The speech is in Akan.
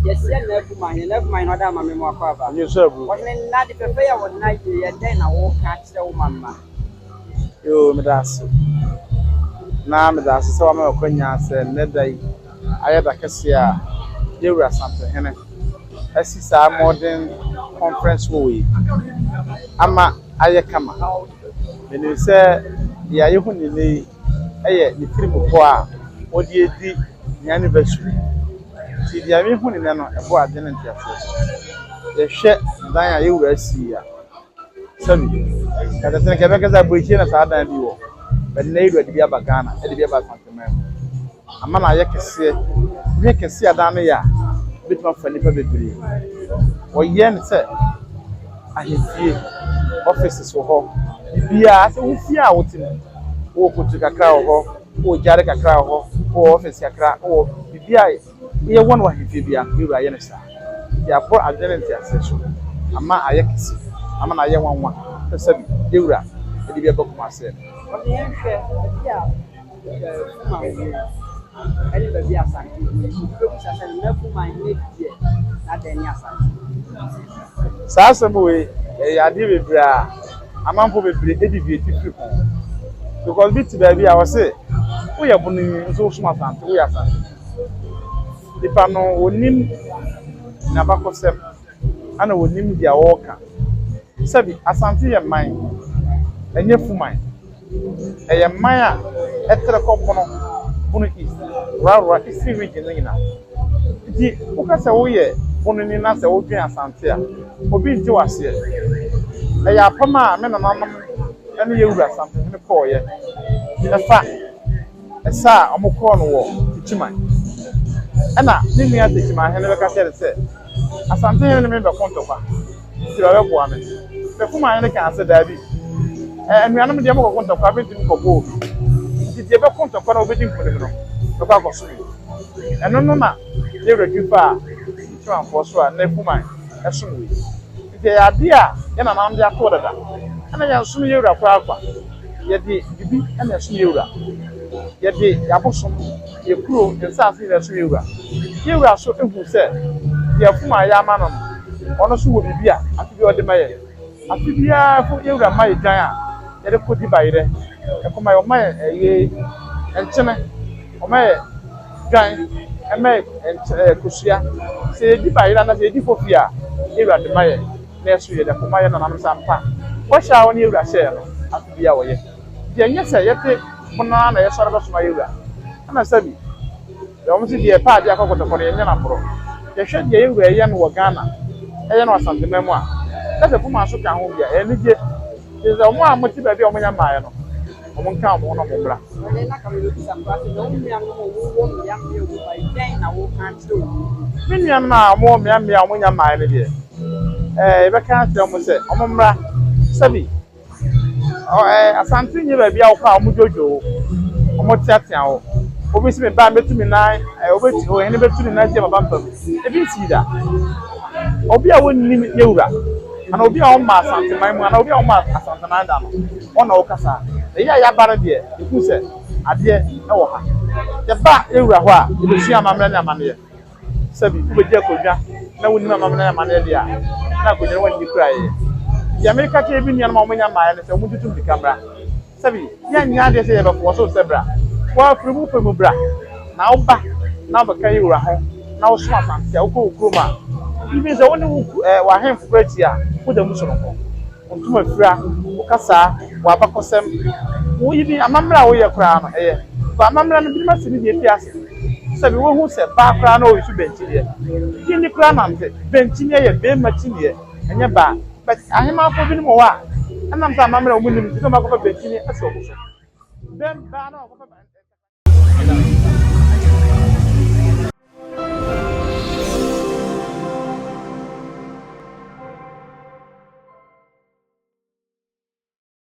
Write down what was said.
Yes, never mind, other mammy more cover. You serve. What not the paper was night, and then I walk catch the woman. You, Medas. Now, Medas, so I'm a quenas and Nedday. I had a cassia. You were something, Henry. I see our modern conference way. Ama Ayakama. When you say, the Ayahuni, the Trimuqua, or the anniversary. See the Ayahuni, a boy, didn't you? The shed, Diana, you will see ya. Sorry, I think I bridge in as I than you, but neighbor to be a bagana, and to be about something. A man I can see a damia, bit of Philippa Bedri. Or yen said, I see offices for her. Be as we see out in or put to a crowd or Jarek a crowd or office a crowd or be I. We are one way if you be a new Ianisa. The poor identity accession. A man I can see. I'm an I want one to say, Dura, and be a book myself. What the end, yeah, anybody has something. Never mind, not any assent. Sassamaway, I did with Bra, a man for the educated people. Because bit baby, I was say, we are putting so smart and we are something. If I know what name Nabacosem, I know what name their walker. Sabi asante ye man enye fuman eye man a etre kopono bunu east ra isi region nyina di ukase wo ye bunu ni na se wo dwen asante a obi nti wase eye apama me na nanam ene ye wura asante ne ko ye efa esa omukro no wo tichiman ena ni nua tichiman he ne be ka se asante he ne me be kontofa ti ba be bo ame the woman can say that and we are not the amount of carpentry for gold. Did you ever come to a wedding for them? The back of swimming. And no, they were too far. It's one for sure, and left woman, as soon as the idea, and I'm under quarter. And I assume you're a proper. Yet the be and a sneera. Yet the Apostle, your crew, and something as you are. You are so who said, the Afuma Yaman, honest would be beer, after you are the mayor. Afibia for you and my giant, and put it by there. And for my and China, or my giant, and make and Kusia, say, divide and say, for fear, you are the mayor, next year, the Kumaya and Amsampa. What shall you share? After the hour yet? Yes, I yet take Monana, a sort of my yoga. And I said, the almost be a party I got for the Yanapro. They should give a young Wagana, and or something memoir. That's a woman so can hold ya. And is a one motive of your man. One count one of them. They're not coming to some person, no young people by day, I will can't do. Minion now, more young when you're mine here. If I can't tell me, Omra Sabi. Oh, I something you may be out for Mujojo. Omotiao. Obviously, bam to me nine. I obey you and never to the night of a bumper. If you see that, Obia wouldn't limit Yura. And I'll be on my Santa Mama, and I'll be on my Santa Nanda. On Ocasa. The Yabara dear, if you said, I dear, no, the back, you are, you will see a mamma mania. Sabi, you will get no one, mamma mania. Now, when you cry, the American cabin, young mamma, and I want you to the camera. Sabi, young Yadi say about so zebra. Well, remove from bra. Now back, now the carry home. Now swamp and sell Kuma. Even the only who were him for great year, put the Muslim on to my friend, Okasa, Wabakosem, who even a mamma or your crown, but mamma and be must be a piazza. So we who said, Barbara, no, you should bench here. Jimmy Crown, benching Ben Machine, and your bar, but I am out for him more. And I'm some mamma willing to come up with a benching as well. Then,